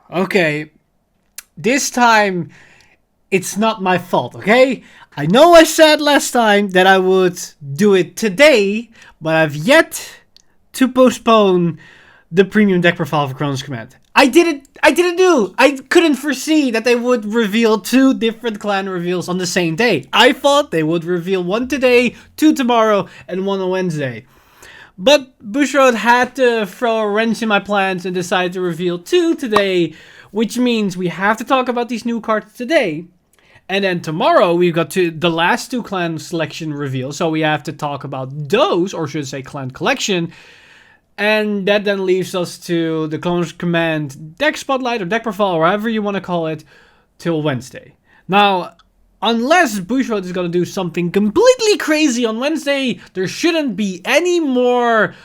Okay, this time it's not my fault, okay? I know I said last time that I would do it today, but I've yet to postpone the premium deck profile for Kronos Command. I couldn't foresee that they would reveal two different clan reveals on the same day. I thought they would reveal one today, two tomorrow, and one on Wednesday. But Bushrod had to throw a wrench in my plans and decide to reveal two today, which means we have to talk about these new cards today. And then tomorrow we've got the last two clan selection reveals, so we have to talk about those, or should I say clan collection. And that then leaves us to the Kronos Command deck spotlight or deck profile, or however you want to call it, till Wednesday. Now, unless Bushrod is going to do something completely crazy on Wednesday, there shouldn't be any more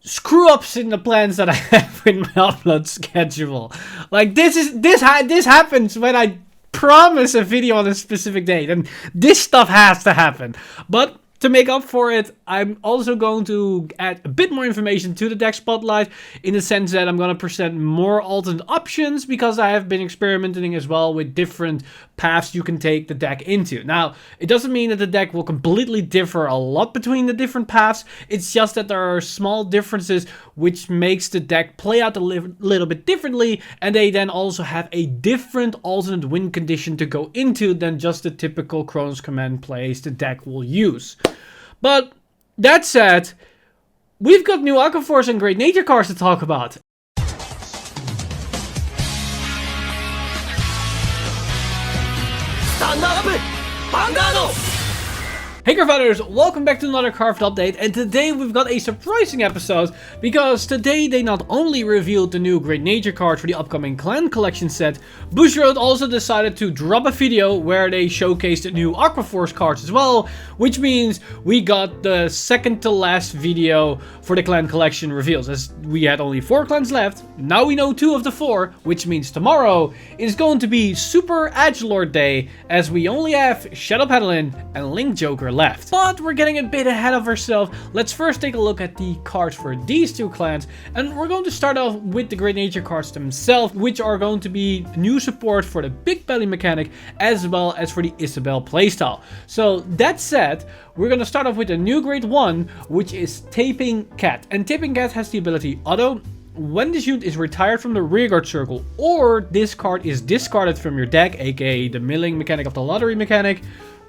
screw-ups in the plans that I have in my upload schedule. Like, this happens when I promise a video on a specific date, and this stuff has to happen. But to make up for it, I'm also going to add a bit more information to the deck spotlight, in the sense that I'm going to present more alternate options, because I have been experimenting as well with different paths you can take the deck into. Now, it doesn't mean that the deck will completely differ a lot between the different paths. It's just that there are small differences which makes the deck play out a little bit differently, and they then also have a different alternate win condition to go into than just the typical Kronos Command plays the deck will use. But that said, we've got new Aquaforce and Great Nature cards to talk about. Stand up! Vanguard! Hey Cardfighters, welcome back to another Carved update, and today we've got a surprising episode, because today they not only revealed the new Great Nature card for the upcoming Clan Collection set, Bushrod also decided to drop a video where they showcased the new Aquaforce cards as well, which means we got the second to last video for the Clan Collection reveals, as we had only 4 clans left. Now we know 2 of the 4, which means tomorrow is going to be Super Edgelord Day, as we only have Shadow Paladin and Link Joker left. But we're getting a bit ahead of ourselves. Let's first take a look at the cards for these 2 clans, and we're going to start off with the Great Nature cards themselves, which are going to be new support for the Big Belly mechanic as well as for the Isabel playstyle. So that said, we're going to start off with a new Grade 1, which is Taping Cat. And Taping Cat has the ability Auto. When this unit is retired from the rearguard circle, or this card is discarded from your deck, aka the milling mechanic of the lottery mechanic,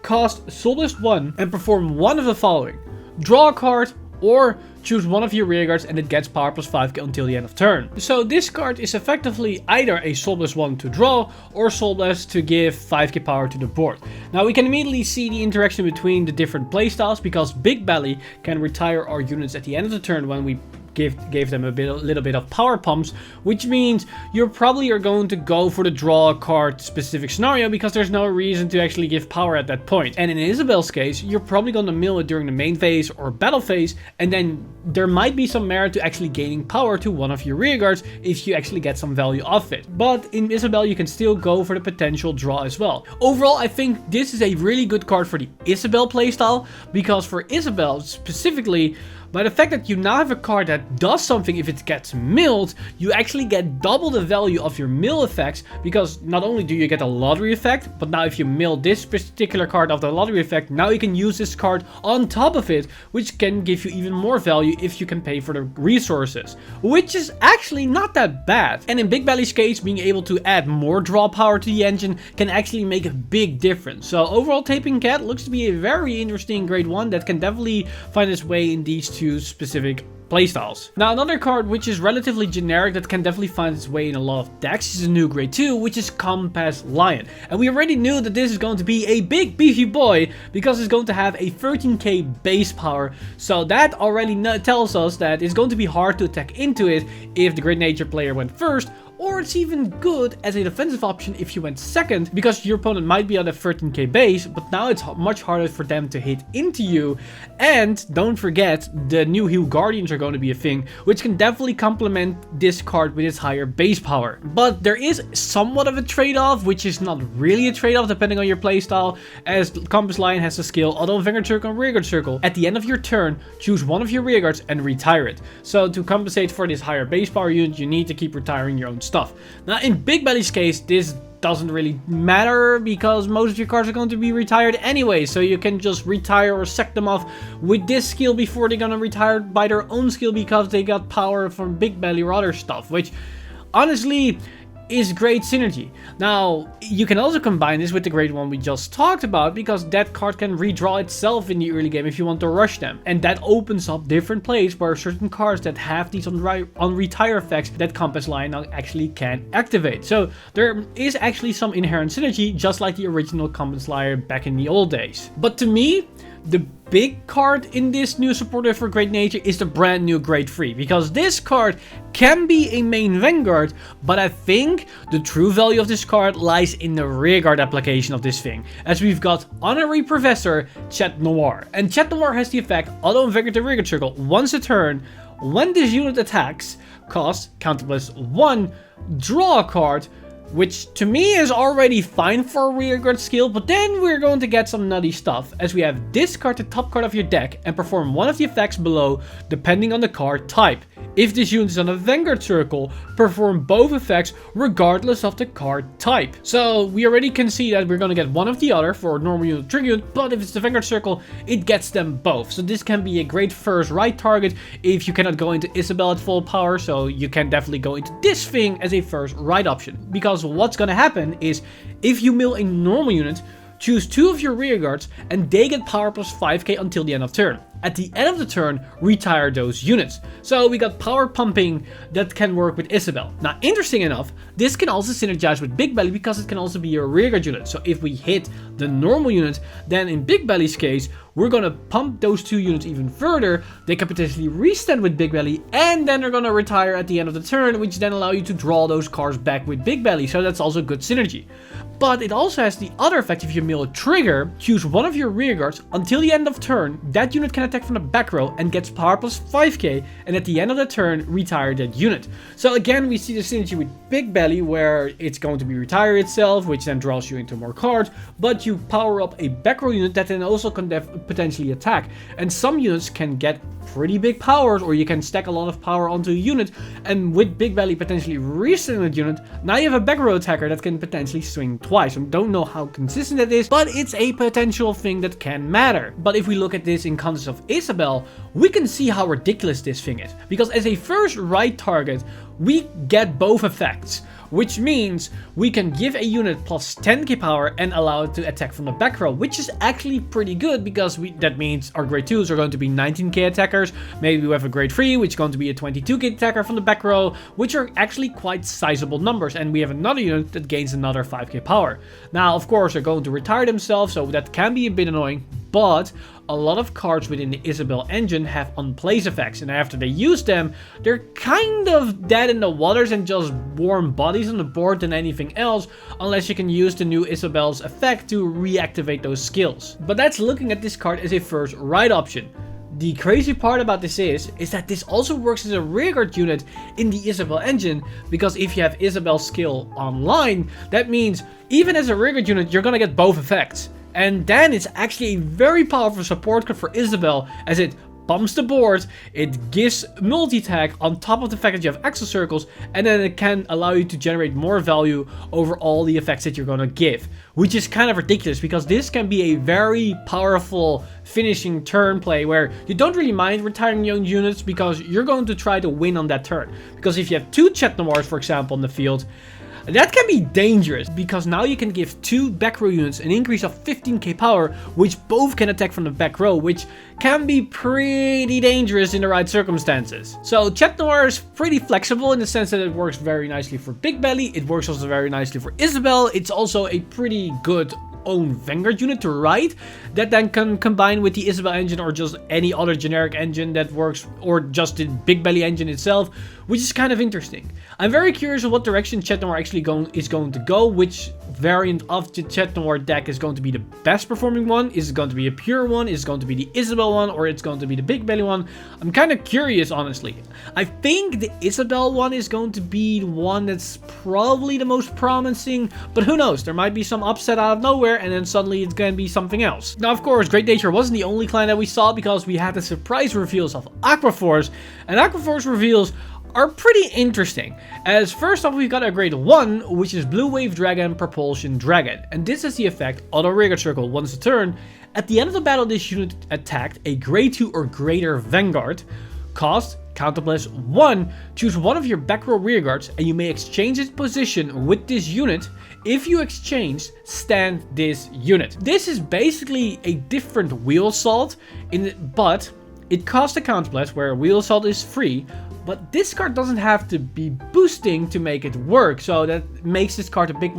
cast Soulless 1 and perform one of the following: draw a card, or choose one of your rearguards and it gets power plus 5 until the end of turn. So this card is effectively either a Soulless 1 to draw, or Soulless to give 5k power to the board. Now we can immediately see the interaction between the different playstyles, because Big Belly can retire our units at the end of the turn when we gave them a little bit of power pumps, which means you probably are going to go for the draw a card specific scenario, because there's no reason to actually give power at that point. And in Isabel's case, you're probably going to mill it during the main phase or battle phase, and then there might be some merit to actually gaining power to one of your rearguards if you actually get some value off it. But in Isabel, you can still go for the potential draw as well. Overall, I think this is a really good card for the Isabel playstyle, because for Isabel specifically, by the fact that you now have a card that does something if it gets milled, you actually get double the value of your mill effects, because not only do you get a lottery effect, but now if you mill this particular card of the lottery effect, now you can use this card on top of it, which can give you even more value if you can pay for the resources, which is actually not that bad. And in Big Belly's case, being able to add more draw power to the engine can actually make a big difference. So overall, Taping Cat looks to be a very interesting Grade 1 that can definitely find its way in these 2 specific playstyles. Now another card which is relatively generic that can definitely find its way in a lot of decks is a new Grade 2, which is Compass Lion. And we already knew that this is going to be a big beefy boy, because it's going to have a 13k base power, so that already tells us that it's going to be hard to attack into it if the Great Nature player went first, or it's even good as a defensive option if you went second, because your opponent might be on a 13k base, but now it's much harder for them to hit into you. And don't forget, the new Heal Guardians are going to be a thing, which can definitely complement this card with its higher base power. But there is somewhat of a trade-off, which is not really a trade-off depending on your playstyle, as Compass Lion has the skill Auto Vanguard Circle and Rearguard Circle. At the end of your turn, choose one of your rearguards and retire it. So to compensate for this higher base power unit, you need to keep retiring your own stuff. Now in Big Belly's case, this doesn't really matter because most of your cards are going to be retired anyway, so you can just retire or sack them off with this skill before they're gonna retire by their own skill because they got power from Big Belly or other stuff, which honestly is great synergy. Now, you can also combine this with the great one we just talked about, because that card can redraw itself in the early game if you want to rush them. And that opens up different plays where certain cards that have these on retire effects that Compass Lion now actually can activate. So there is actually some inherent synergy, just like the original Compass Lion back in the old days. But to me, the big card in this new supporter for Great Nature is the brand new Grade 3, because this card can be a main Vanguard, but I think the true value of this card lies in the rearguard application of this thing, as we've got Honorary Professor Chatnoir. And Chatnoir has the effect Auto Vanguard the Rearguard Circle once a turn. When this unit attacks, cost counter +1, draw a card, which to me is already fine for a rearguard skill, but then we're going to get some nutty stuff, as we have discard the top card of your deck and perform one of the effects below depending on the card type. If this unit is on a Vanguard Circle, perform both effects regardless of the card type. So we already can see that we're going to get one of the other for a normal unit trigger unit, but if it's the Vanguard Circle, it gets them both. So this can be a great first right target if you cannot go into Isabel at full power, so you can definitely go into this thing as a first right option. Because what's going to happen is, if you mill a normal unit, choose two of your rearguards and they get power +5k until the end of turn. At the end of the turn, retire those units. So we got power pumping that can work with Isabel. Now, interesting enough, this can also synergize with Big Belly because it can also be a rearguard unit. So if we hit the normal unit, then in Big Belly's case, we're gonna pump those two units even further. They can potentially restand with Big Belly, and then they're gonna retire at the end of the turn, which then allow you to draw those cards back with Big Belly. So that's also good synergy. But it also has the other effect: if you mill a trigger, choose one of your rearguards until the end of turn. That unit can attack from the back row and gets power +5k, and at the end of the turn, retire that unit. So again, we see the synergy with Big Belly, where it's going to be retire itself, which then draws you into more cards, but you power up a back row unit that then also can potentially attack. And some units can get pretty big powers, or you can stack a lot of power onto a unit, and with Big Belly potentially resending that unit, now you have a back row attacker that can potentially swing twice. I don't know how consistent that is, but it's a potential thing that can matter. But if we look at this in context of Isabel, we can see how ridiculous this thing is, because as a first right target, we get both effects, which means we can give a unit +10k power and allow it to attack from the back row, which is actually pretty good, because that means our grade 2s are going to be 19k attackers. Maybe we have a grade 3, which is going to be a 22k attacker from the back row, which are actually quite sizable numbers. And we have another unit that gains another 5k power. Now, of course, they're going to retire themselves, so that can be a bit annoying, but a lot of cards within the Isabel engine have unplace effects, and after they use them, they're kind of dead in the waters and just warm bodies on the board than anything else, unless you can use the new Isabel's effect to reactivate those skills. But that's looking at this card as a first right option. The crazy part about this is that this also works as a rearguard unit in the Isabel engine, because if you have Isabel's skill online, that means even as a rearguard unit, you're gonna get both effects. And then it's actually a very powerful support card for Isabel, as it pumps the board, it gives multi-tag on top of the fact that you have Axel Circles, and then it can allow you to generate more value over all the effects that you're gonna give. Which is kind of ridiculous, because this can be a very powerful finishing turn play where you don't really mind retiring your own units, because you're going to try to win on that turn. Because if you have two Chatnoirs, for example, in the field, that can be dangerous, because now you can give two back row units an increase of 15k power, which both can attack from the back row, which can be pretty dangerous in the right circumstances. So Chatnoir is pretty flexible in the sense that it works very nicely for Big Belly, it works also very nicely for Isabel, it's also a pretty good own Vanguard unit to ride that then can combine with the Isabel engine or just any other generic engine that works, or just the Big Belly engine itself, which is kind of interesting. I'm very curious on what direction Chatnoir actually is going to go, which variant of the Chatnoir deck is going to be the best performing one. Is it going to be a pure one? Is it going to be the Isabel one? Or it's going to be the Big Belly one? I'm kind of curious, honestly. I think the Isabel one is going to be the one that's probably the most promising, but who knows? There might be some upset out of nowhere and then suddenly it's going to be something else. Now, of course, Great Nature wasn't the only clan that we saw, because we had the surprise reveals of Aquaforce, and Aquaforce reveals are pretty interesting. As first off, we've got a grade 1, which is Blue Wave Dragon Propulsion Dragon. And this has the effect, auto rearguard circle once a turn. At the end of the battle, this unit attacked a grade 2 or greater Vanguard. Cost, counterblast 1, choose one of your back row rearguards and you may exchange its position with this unit. If you exchange, stand this unit. This is basically a different Wheel Assault, but it costs a counterblast where Wheel Assault is free. But this card doesn't have to be boosting to make it work, so that makes this card a bit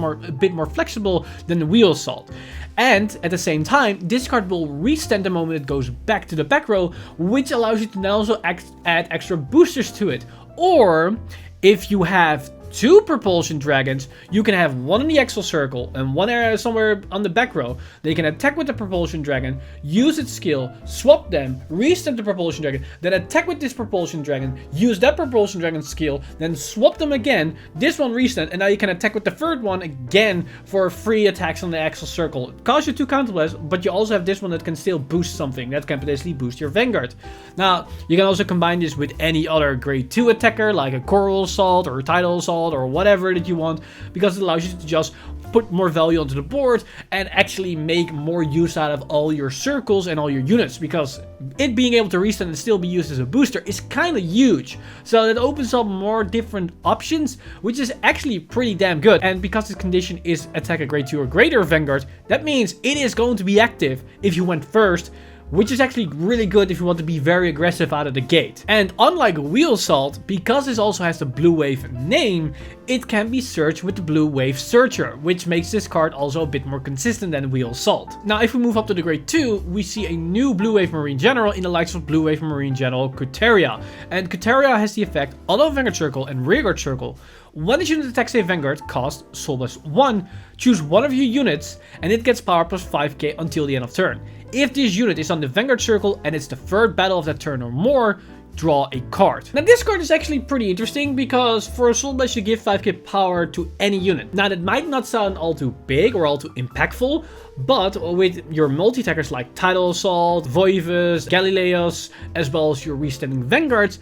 more flexible than the Wheel Assault. And at the same time, this card will restand the moment it goes back to the back row, which allows you to now also add extra boosters to it. Or if you have 2 propulsion dragons, you can have one in the axial circle and one area somewhere on the back row. They can attack with the propulsion dragon, use its skill, swap them, restand the propulsion dragon, then attack with this propulsion dragon, use that propulsion dragon's skill, then swap them again, this one restand, and now you can attack with the third one again for free attacks on the axial circle. It costs you 2 counterblasts, but you also have this one that can still boost something, that can potentially boost your Vanguard. Now, you can also combine this with any other grade 2 attacker, like a Coral Assault or a Tidal Assault, or whatever that you want, because it allows you to just put more value onto the board and actually make more use out of all your circles and all your units, because it being able to restand and still be used as a booster is kind of huge. So that opens up more different options, which is actually pretty damn good. And because this condition is attack a grade 2 or greater Vanguard, that means it is going to be active if you went first, which is actually really good if you want to be very aggressive out of the gate. And unlike Wheel Assault, because this also has the Blue Wave name, it can be searched with the Blue Wave Searcher, which makes this card also a bit more consistent than Wheel Assault. Now, if we move up to the grade 2, we see a new Blue Wave Marine General in the likes of Blue Wave Marine General Kuteria. And Kuteria has the effect Auto Vanguard Circle and Rearguard Circle. When the unit attacks a Vanguard, cost Soul Blast 1, choose one of your units, and it gets power plus 5k until the end of turn. If this unit is on the Vanguard Circle and it's the third battle of that turn or more, draw a card. Now, this card is actually pretty interesting, because for a Soul Blast you give 5k power to any unit. Now, that might not sound all too big or all too impactful, but with your multi-attackers like Tidal Assault, Voivus, Galileos, as well as your restanding Vanguards,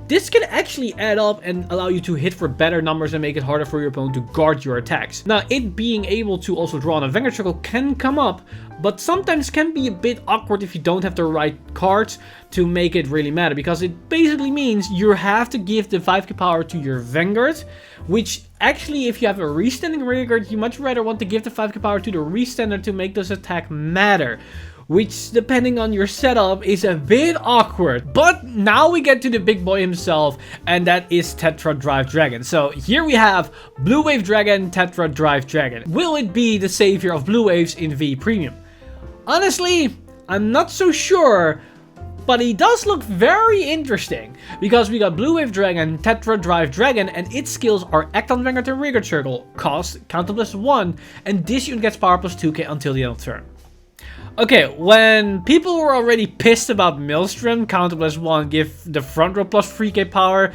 this can actually add up and allow you to hit for better numbers and make it harder for your opponent to guard your attacks. Now, it being able to also draw on a Vanguard Circle can come up, but sometimes can be a bit awkward if you don't have the right cards to make it really matter, because it basically means you have to give the 5k power to your Vanguard, which actually, if you have a restanding rearguard, you much rather want to give the 5k power to the restander to make this attack matter, which, depending on your setup, is a bit awkward. But now we get to the big boy himself, and that is Tetra Drive Dragon. So here we have Blue Wave Dragon, Tetra Drive Dragon. Will it be the savior of Blue Waves in V Premium? Honestly, I'm not so sure, but he does look very interesting, because we got Blue Wave Dragon, Tetra Drive Dragon, and its skills are Act on Vanguard and Rearguard Circle, cost counter plus 1, and this unit gets power plus 2k until the end of turn. Okay, when people were already pissed about Maelstrom, counter plus 1, give the front row plus 3k power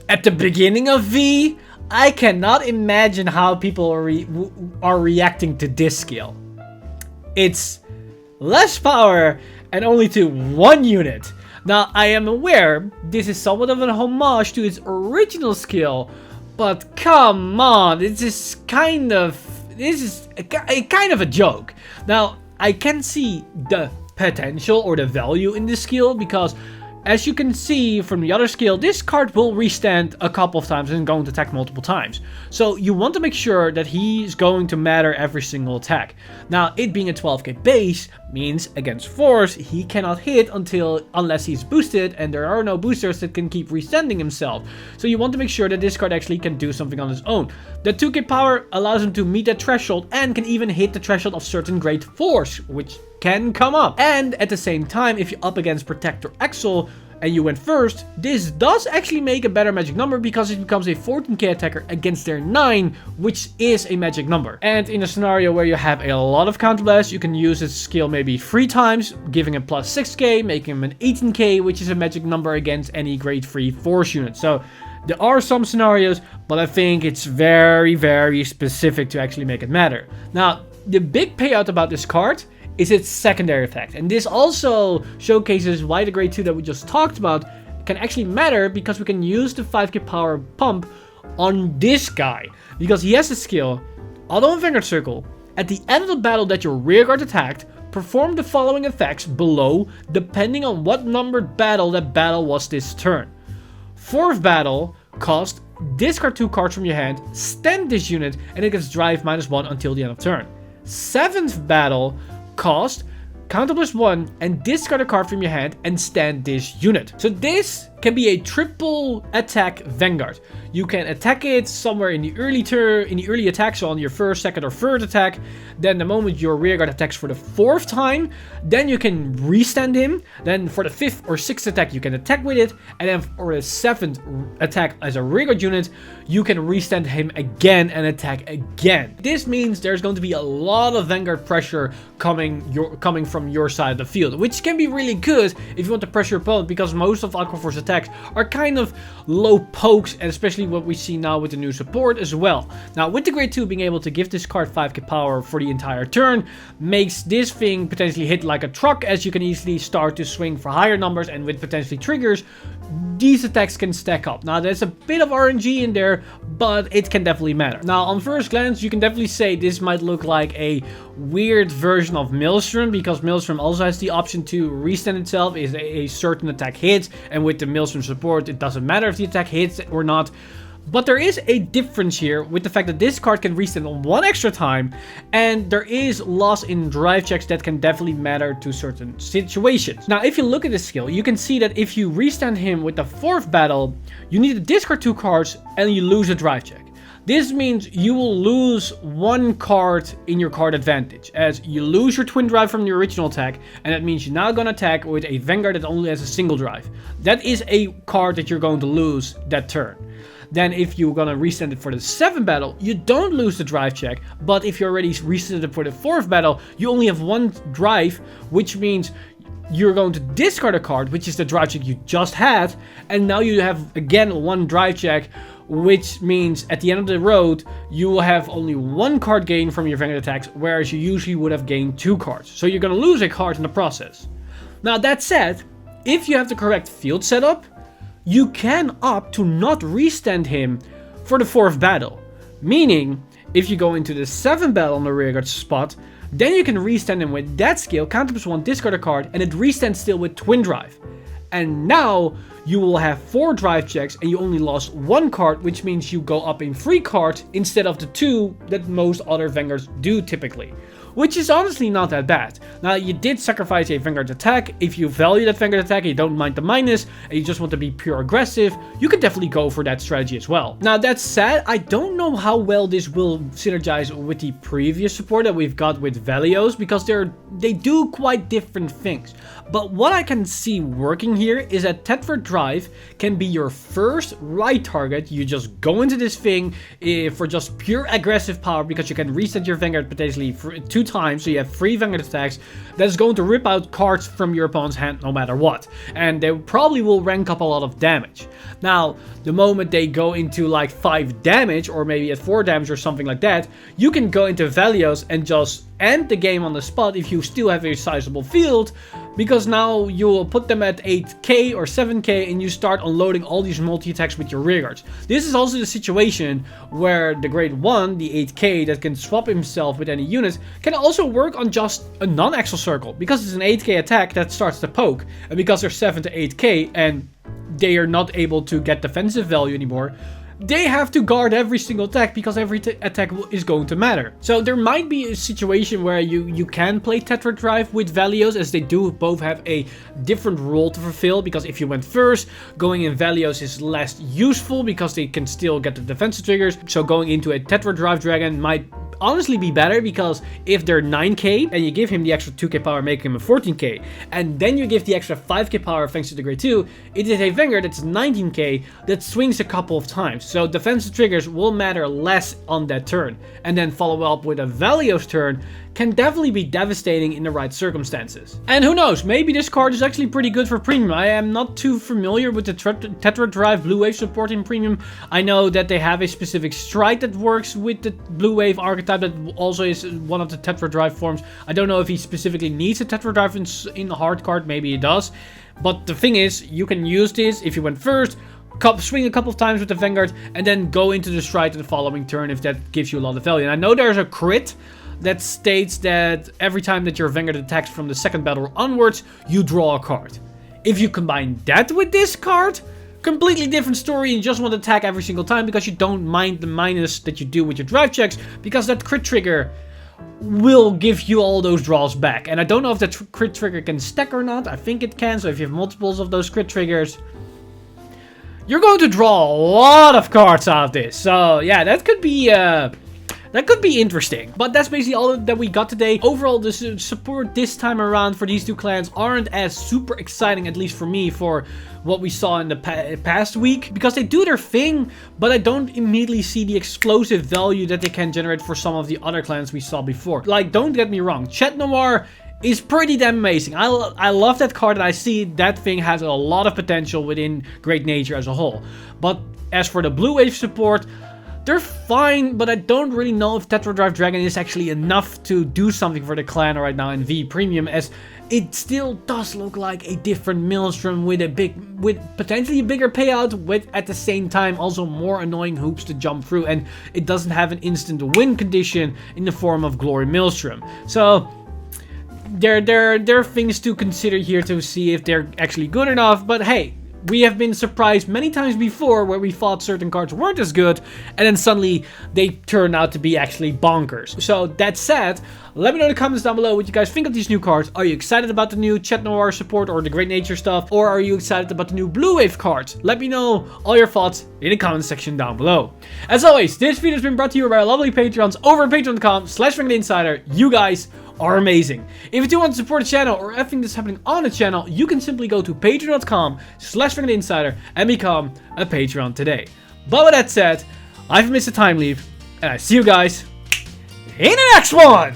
at the beginning of V, I cannot imagine how people are reacting to this skill. It's less power and only to 1 unit. Now, I am aware this is somewhat of an homage to its original skill, but come on, this is kind of a joke. Now, I can see the potential or the value in this skill, because as you can see from the other skill, this card will restand a couple of times and going to attack multiple times. So you want to make sure that he's going to matter every single attack. Now, it being a 12k base means against force, he cannot hit unless he's boosted, and there are no boosters that can keep resending himself. So you want to make sure that this card actually can do something on his own. The 2k power allows him to meet that threshold and can even hit the threshold of certain great force, which can come up. And at the same time, if you're up against Protector Axel and you went first, this does actually make a better magic number because it becomes a 14k attacker against their 9, which is a magic number. And in a scenario where you have a lot of counterblast, you can use this skill maybe 3 times, giving him plus 6k, making him an 18k, which is a magic number against any grade 3 force unit. So there are some scenarios, but I think it's very, very specific to actually make it matter. Now, the big payout about this card is its secondary effect. And this also showcases why the grade 2 that we just talked about can actually matter, because we can use the 5k power pump on this guy. Because he has a skill, Auto and Vanguard Circle. At the end of the battle that your rearguard attacked, perform the following effects below, depending on what numbered battle that battle was this turn. 4th battle cost, discard 2 cards from your hand, stand this unit, and it gets drive -1 until the end of turn. 7th battle cost, counter +1, and discard a card from your hand and stand this unit. So this can be a triple attack Vanguard. You can attack it somewhere in the early attack, so on your 1st, 2nd, or 3rd attack. Then the moment your rearguard attacks for the 4th time, then you can restand him. Then for the 5th or 6th attack, you can attack with it. And then for the 7th attack as a rearguard unit, you can restand him again and attack again. This means there's going to be a lot of Vanguard pressure coming from your side of the field, which can be really good if you want to pressure your opponent, because most of Aquaforce attacks are kind of low pokes, and especially what we see now with the new support as well. Now, with the grade 2 being able to give this card 5k power for the entire turn, makes this thing potentially hit like a truck, as you can easily start to swing for higher numbers, and with potentially triggers, these attacks can stack up. Now, there's a bit of RNG in there, but it can definitely matter. Now, on first glance, you can definitely say this might look like a weird version of Maelstrom, because Maelstrom also has the option to restand itself if a certain attack hits, and with the Maelstrom support, it doesn't matter if the attack hits or not. But there is a difference here with the fact that this card can restand on 1 extra time, and there is loss in drive checks that can definitely matter to certain situations. Now, if you look at this skill, you can see that if you restand him with the 4th battle, you need to discard 2 cards and you lose a drive check. This means you will lose 1 card in your card advantage, as you lose your twin drive from your original attack, and that means you're now going to attack with a Vanguard that only has a single drive. That is a card that you're going to lose that turn. Then if you're going to restand it for the 7th battle, you don't lose the drive check, but if you already restand it for the 4th battle, you only have 1 drive, which means you're going to discard a card, which is the drive check you just had, and now you have again 1 drive check, which means at the end of the road, you will have only 1 card gain from your Vanguard attacks, whereas you usually would have gained 2 cards. So you're going to lose a card in the process. Now, that said, if you have the correct field setup, you can opt to not restand him for the 4th battle. Meaning, if you go into the 7th battle on the rearguard spot, then you can restand him with that skill, counter +1, discard a card, and it restands still with twin drive. And now you will have 4 drive checks and you only lost 1 card, which means you go up in 3 cards instead of the 2 that most other Vanguards do typically. Which is honestly not that bad. Now, you did sacrifice a Vanguard attack. If you value that Vanguard attack and you don't mind the minus, and you just want to be pure aggressive, you can definitely go for that strategy as well. Now, that said, I don't know how well this will synergize with the previous support that we've got with Valios, because they do quite different things. But what I can see working here is that Tetra Drive can be your first right target. You just go into this thing for just pure aggressive power, because you can reset your Vanguard potentially for 2 times, so you have 3 Vanguard attacks that's going to rip out cards from your opponent's hand no matter what, and they probably will rank up a lot of damage. Now, the moment they go into like 5 damage, or maybe at 4 damage or something like that, you can go into Valios and just end the game on the spot if you still have a sizable field, because now you will put them at 8k or 7k and you start unloading all these multi-attacks with your rearguards. This is also the situation where the grade 1, the 8k that can swap himself with any unit, can also work on just a non-axle circle, because it's an 8k attack that starts to poke, and because they're 7 to 8k and they are not able to get defensive value anymore, they have to guard every single attack, because every attack is going to matter. So there might be a situation where you can play Tetra Drive with Valios, as they do both have a different role to fulfill, because if you went first, going in Valios is less useful because they can still get the defensive triggers. So going into a Tetra Drive Dragon might honestly be better, because if they're 9k and you give him the extra 2k power, making him a 14k, and then you give the extra 5k power thanks to the grade 2, it is a Vanguard that's 19k that swings a couple of times. So defensive triggers will matter less on that turn, and then follow up with a Valios turn can definitely be devastating in the right circumstances. And who knows, maybe this card is actually pretty good for premium. I am not too familiar with the Tetra Drive Blue Wave support in premium. I know that they have a specific strike that works with the Blue Wave archetype that also is one of the Tetra Drive forms. I don't know if he specifically needs a Tetra Drive in the hard card, maybe he does. But the thing is, you can use this if you went first, swing a couple of times with the Vanguard, and then go into the strike the following turn if that gives you a lot of value. And I know there's a crit that states that every time that your Vanguard attacks from the second battle onwards, you draw a card. If you combine that with this card, completely different story. You just want to attack every single time because you don't mind the minus that you do with your drive checks, because that crit trigger will give you all those draws back. And I don't know if that crit trigger can stack or not. I think it can, so if you have multiples of those crit triggers, you're going to draw a lot of cards out of this. So yeah, that could be interesting. But that's basically all that we got today. Overall, the support this time around for these two clans aren't as super exciting, at least for me, for what we saw in the past week, because they do their thing, but I don't immediately see the explosive value that they can generate for some of the other clans we saw before. Like, don't get me wrong, Chatnoir is pretty damn amazing. I love that card, and I see that thing has a lot of potential within Great Nature as a whole. But as for the Blue Wave support, they're fine, but I don't really know if Tetra Drive Dragon is actually enough to do something for the clan right now in V Premium, as it still does look like a different Maelstrom with potentially a bigger payout, with at the same time also more annoying hoops to jump through, and it doesn't have an instant win condition in the form of Glory Maelstrom. So there are things to consider here to see if they're actually good enough, but hey, we have been surprised many times before where we thought certain cards weren't as good, and then suddenly they turn out to be actually bonkers. So that said, let me know in the comments down below what you guys think of these new cards. Are you excited about the new Chatnoir support or the Great Nature stuff? Or are you excited about the new Blue Wave cards? Let me know all your thoughts in the comment section down below. As always, this video has been brought to you by our lovely Patreons over at patreon.com/VanguardInsider. You guys are amazing. If you do want to support the channel or everything that's happening on the channel, you can simply go to patreon.com/VanguardInsider and become a Patreon today. But with that said, I've been Mr. Time Leap, and I see you guys in the next one!